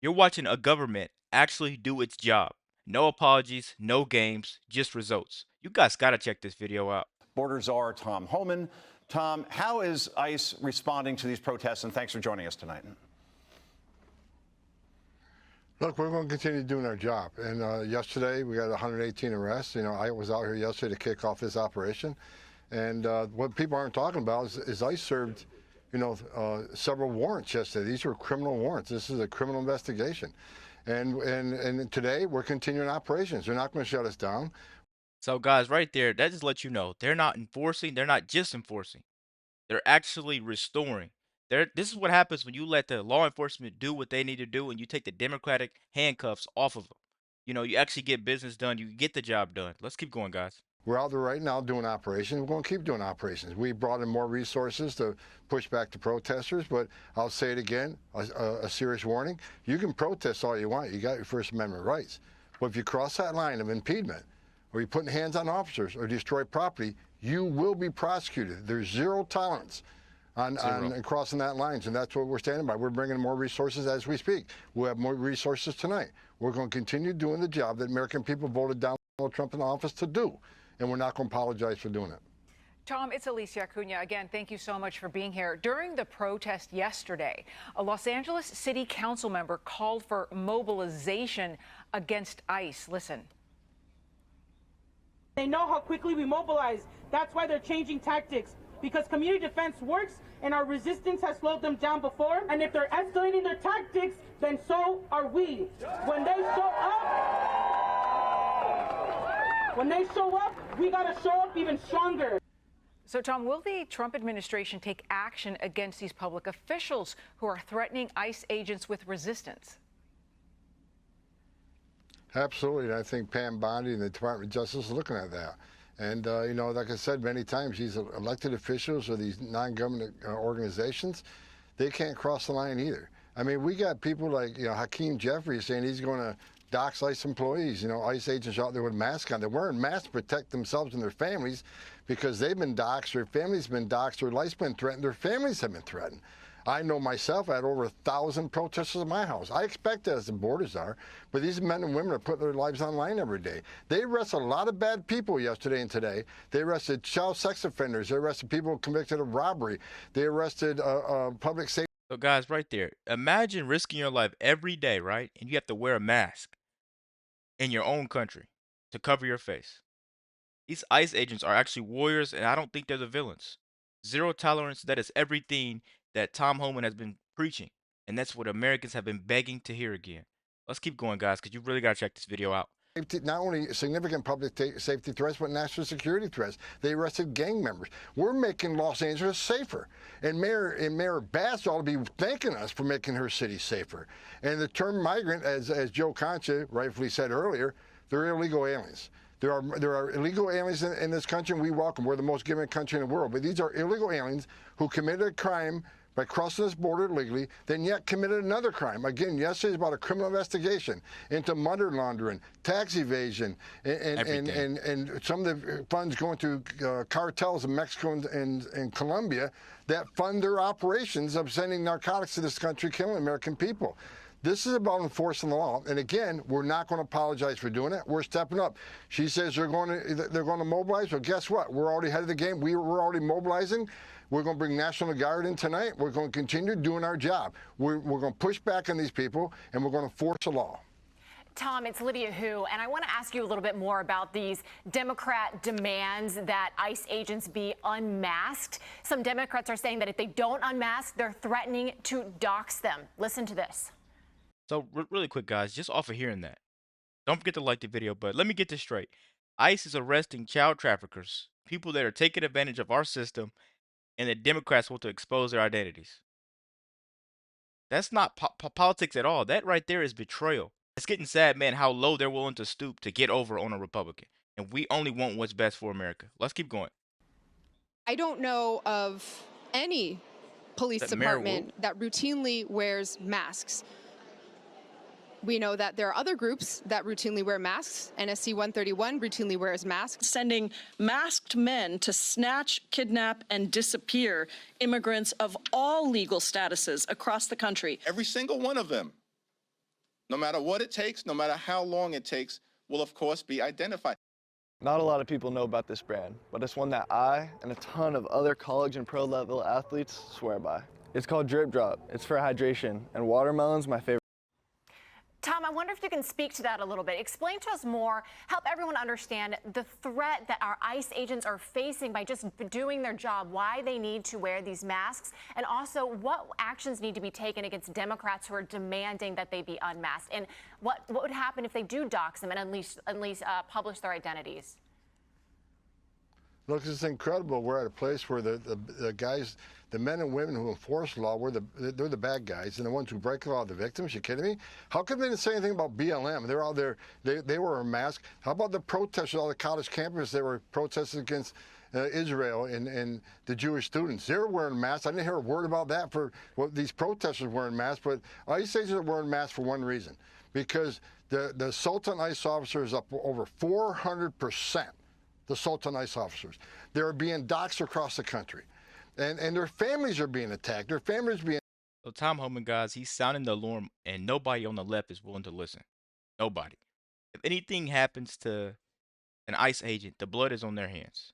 You're watching a government actually do its job. No apologies, no games, just results. You guys gotta check this video out. Border czar Tom Homan. Tom, how is ICE responding to these protests? And thanks for joining us tonight. Look, we're going to continue doing our job. And yesterday we got 118 arrests. You know, I was out here yesterday to kick off this operation. And what people aren't talking about is ICE served, several warrants yesterday. These were criminal warrants. This is a criminal investigation. And today we're continuing operations. They're not going to shut us down. So guys, right there, that just lets you know they're not enforcing, they're not just enforcing. They're actually restoring. This is what happens when you let the law enforcement do what they need to do and you take the democratic handcuffs off of them. You actually get business done, you get the job done. Let's keep going, guys. We're out there right now doing operations. We're going to keep doing operations. We brought in more resources to push back the protesters, but I'll say it again, a serious warning. You can protest all you want. You got your First Amendment rights. But if you cross that line of impediment, or you're putting hands on officers or destroy property, you will be prosecuted. There's zero tolerance on crossing that lines, and that's what we're standing by. We're bringing more resources as we speak. We'll have more resources tonight. We're going to continue doing the job that American people voted Donald Trump in office to do, and we're not going to apologize for doing it. Tom, it's Alicia Acuna. Again, thank you so much for being here. During the protest yesterday, a Los Angeles City Council member called for mobilization against ICE. Listen. They know how quickly we mobilize. That's why they're changing tactics, because community defense works and our resistance has slowed them down before. And if they're escalating their tactics, then so are we. When they show up, we gotta show up even stronger. So, Tom, will the Trump administration take action against these public officials who are threatening ICE agents with resistance? Absolutely, and I think Pam Bondi and the Department of Justice are looking at that. And, like I said many times, these elected officials or these non-government organizations, they can't cross the line either. I mean, we got people like, Hakeem Jeffries saying he's going to dox ICE employees. ICE agents out there with masks on. They're wearing masks to protect themselves and their families because they've been doxxed, their families been doxxed, their life's been threatened, their families have been threatened. I know myself, I had over 1,000 protesters at my house. I expect that as the borders are, but these men and women are putting their lives on line every day. They arrested a lot of bad people yesterday and today. They arrested child sex offenders. They arrested people convicted of robbery. They arrested public safety. So guys, right there, imagine risking your life every day, right? And you have to wear a mask in your own country to cover your face. These ICE agents are actually warriors, and I don't think they're the villains. Zero tolerance, that is everything that Tom Homan has been preaching, and that's what Americans have been begging to hear again. Let's keep going, guys, because you really got to check this video out. Not only significant public safety threats, but national security threats. They arrested gang members. We're making Los Angeles safer. And Mayor Bass ought to be thanking us for making her city safer. And the term migrant, as Joe Concha rightfully said earlier, they're illegal aliens. There are illegal aliens in this country, and we welcome. We're the most giving country in the world. But these are illegal aliens who committed a crime by crossing this border illegally, then yet committed another crime. Again, yesterday's about a criminal investigation into money laundering, tax evasion, and some of the funds going to cartels in Mexico and Colombia that fund their operations of sending narcotics to this country, killing American people. This is about enforcing the law, and again, we're not going to apologize for doing it. We're stepping up. She says they're going to mobilize. Well, guess what? We're already ahead of the game. We're already mobilizing. We're going to bring National Guard in tonight. We're going to continue doing our job. We're going to push back on these people, and we're going to force the law. Tom, it's Lydia Hu, and I want to ask you a little bit more about these Democrat demands that ICE agents be unmasked. Some Democrats are saying that if they don't unmask, they're threatening to dox them. Listen to this. So really quick, guys, just off of hearing that, don't forget to like the video, but let me get this straight. ICE is arresting child traffickers, people that are taking advantage of our system, and the Democrats want to expose their identities. That's not politics at all. That right there is betrayal. It's getting sad, man, how low they're willing to stoop to get over on a Republican. And we only want what's best for America. Let's keep going. I don't know of any police department that routinely wears masks. We know that there are other groups that routinely wear masks. NSC 131 routinely wears masks. Sending masked men to snatch, kidnap, and disappear immigrants of all legal statuses across the country. Every single one of them. no matter what it takes, no matter how long it takes, will of course be identified. Not a lot of people know about this brand, but it's one that I and a ton of other college and pro level athletes swear by. It's called Drip Drop. It's for hydration, and watermelon's my favorite. Tom, I wonder if you can speak to that a little bit. Explain to us more, help everyone understand the threat that our ICE agents are facing by just doing their job, why they need to wear these masks, and also what actions need to be taken against Democrats who are demanding that they be unmasked, and what would happen if they do dox them and at least publish their identities. Look, it's incredible. We're at a place where the guys, the men and women who enforce law, they're the bad guys, and the ones who break the law are the victims. You kidding me? How come they didn't say anything about BLM? They're out there. They wore a mask. How about the protesters, all the college campuses? They were protesting against Israel and the Jewish students. They were wearing masks. I didn't hear a word about that for these protesters wearing masks. But ICE agents are wearing masks for one reason, because the assault on ICE officers is up over 400%. The assault on ICE officers. They're being doxxed across the country. And their families are being attacked. Their families being... So Tom Homan, guys, he's sounding the alarm, and nobody on the left is willing to listen. Nobody. If anything happens to an ICE agent, the blood is on their hands.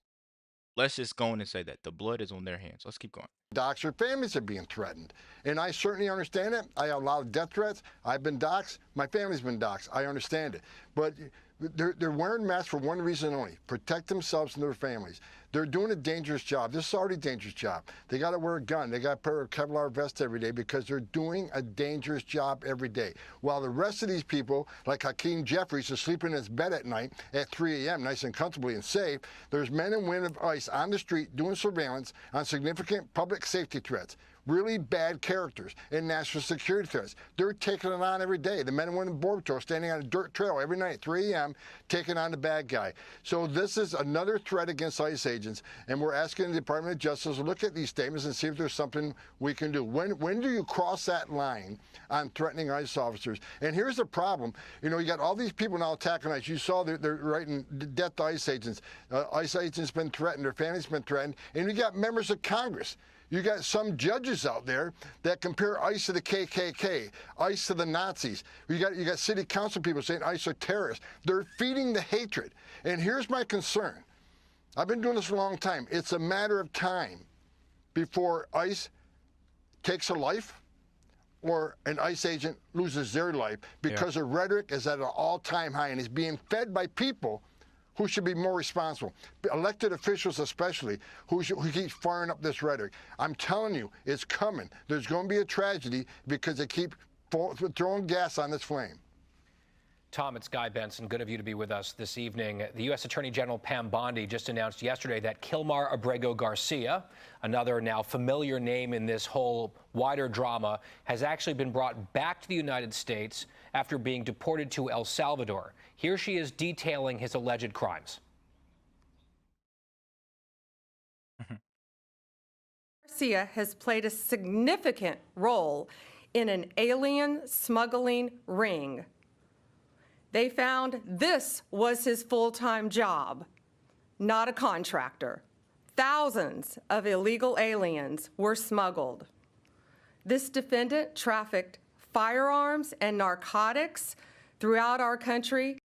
Let's just go in and say that. The blood is on their hands. Let's keep going. Doxxed, their families are being threatened. And I certainly understand it. I have a lot of death threats. I've been doxxed. My family's been doxxed. I understand it. But they're wearing masks for one reason only: protect themselves and their families. They're doing a dangerous job. This is already a dangerous job. They got to wear a gun. They got to wear a Kevlar vest every day because they're doing a dangerous job every day. While the rest of these people, like Hakeem Jeffries, is sleeping in his bed at night at 3 a.m., nice and comfortably and safe, there's men and women of ICE on the street doing surveillance on significant public safety threats. Really bad characters and national security threats. They're taking it on every day. The men and women in Border Patrol standing on a dirt trail every night at 3 a.m. taking on the bad guy. So this is another threat against ICE agents, and we're asking the Department of Justice to look at these statements and see if there's something we can do. When do you cross that line on threatening ICE officers? And here's the problem. You know, you got all these people now attacking ICE. You saw they're writing death to ICE agents. ICE agents been threatened. Their families been threatened. And you got members of Congress. You got some judges out there that compare ICE to the KKK, ICE to the Nazis. You got city council people saying ICE are terrorists. They're feeding the hatred. And here's my concern. I've been doing this a long time. It's a matter of time before ICE takes a life or an ICE agent loses their life because the rhetoric is at an all-time high and is being fed by people who should be more responsible, elected officials especially, who keep firing up this rhetoric. I'm telling you, it's coming. There's going to be a tragedy because they keep throwing gas on this flame. Tom, it's Guy Benson. Good of you to be with us this evening. The U.S. Attorney General Pam Bondi just announced yesterday that Kilmar Abrego Garcia, another now familiar name in this whole wider drama, has actually been brought back to the United States after being deported to El Salvador. Here she is detailing his alleged crimes. Garcia has played a significant role in an alien smuggling ring. They found this was his full-time job, not a contractor. Thousands of illegal aliens were smuggled. This defendant trafficked firearms and narcotics throughout our country.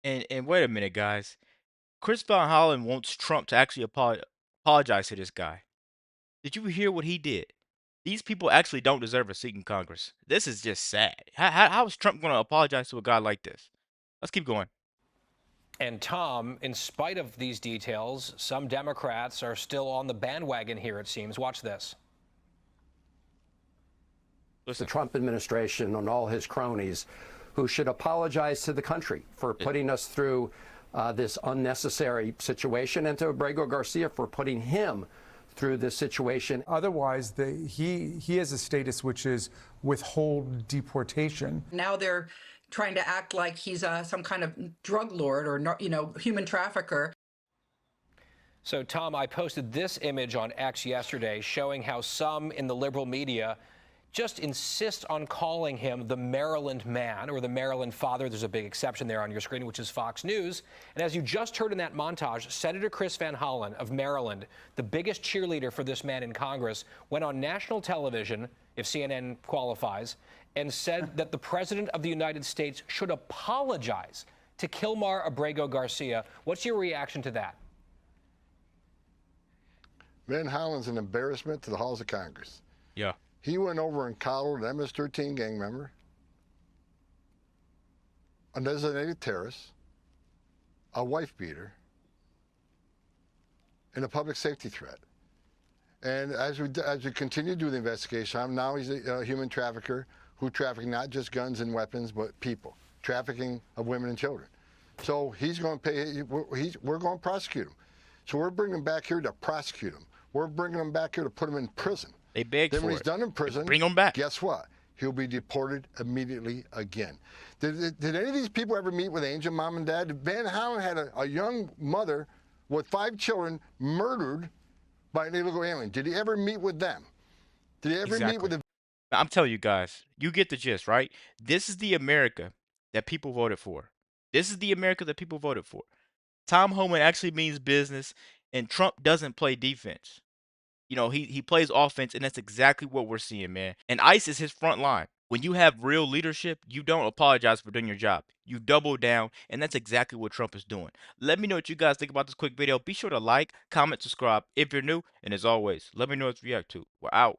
And wait a minute, guys. Chris Van Hollen wants Trump to actually apologize to this guy. Did you hear what he did? These people actually don't deserve a seat in Congress. This is just sad. How is Trump going to apologize to a guy like this? Let's keep going. And Tom, in spite of these details, some Democrats are still on the bandwagon here, it seems. Watch this. Listen. The Trump administration and all his cronies who should apologize to the country for putting us through this unnecessary situation, and to Abrego Garcia for putting him through this situation. Otherwise, he has a status which is withhold deportation. Now they're trying to act like he's some kind of drug lord or, human trafficker. So, Tom, I posted this image on X yesterday showing how some in the liberal media just insist on calling him the Maryland man or the Maryland father. There's a big exception there on your screen, which is Fox News. And as you just heard in that montage, Senator Chris Van Hollen of Maryland, the biggest cheerleader for this man in Congress, went on national television, if CNN qualifies, and said that the President of the United States should apologize to Kilmar Abrego Garcia. What's your reaction to that? Van Hollen's an embarrassment to the halls of Congress. Yeah. He went over and collared an MS-13 gang member, a designated terrorist, a wife beater, and a public safety threat. And as we continue to do the investigation, now he's a human trafficker who trafficked not just guns and weapons, but people, trafficking of women and children. So he's going to pay. We're going to prosecute him. So we're bringing him back here to prosecute him. We're bringing him back here to put him in prison. They begged then for when he's it. done in prison, Bring him back. Guess what? He'll be deported immediately again. Did any of these people ever meet with Angel, mom and dad? Van Hollen had a young mother with 5 children murdered by an illegal alien. Did he ever meet with them? Did he ever meet with the... I'm telling you guys, you get the gist, right? This is the America that people voted for. This is the America that people voted for. Tom Homan actually means business, and Trump doesn't play defense. You know, he plays offense, and that's exactly what we're seeing, man. And ICE is his front line. When you have real leadership, you don't apologize for doing your job. You double down, and that's exactly what Trump is doing. Let me know what you guys think about this quick video. Be sure to like, comment, subscribe if you're new, and as always, let me know what you react to. We're out.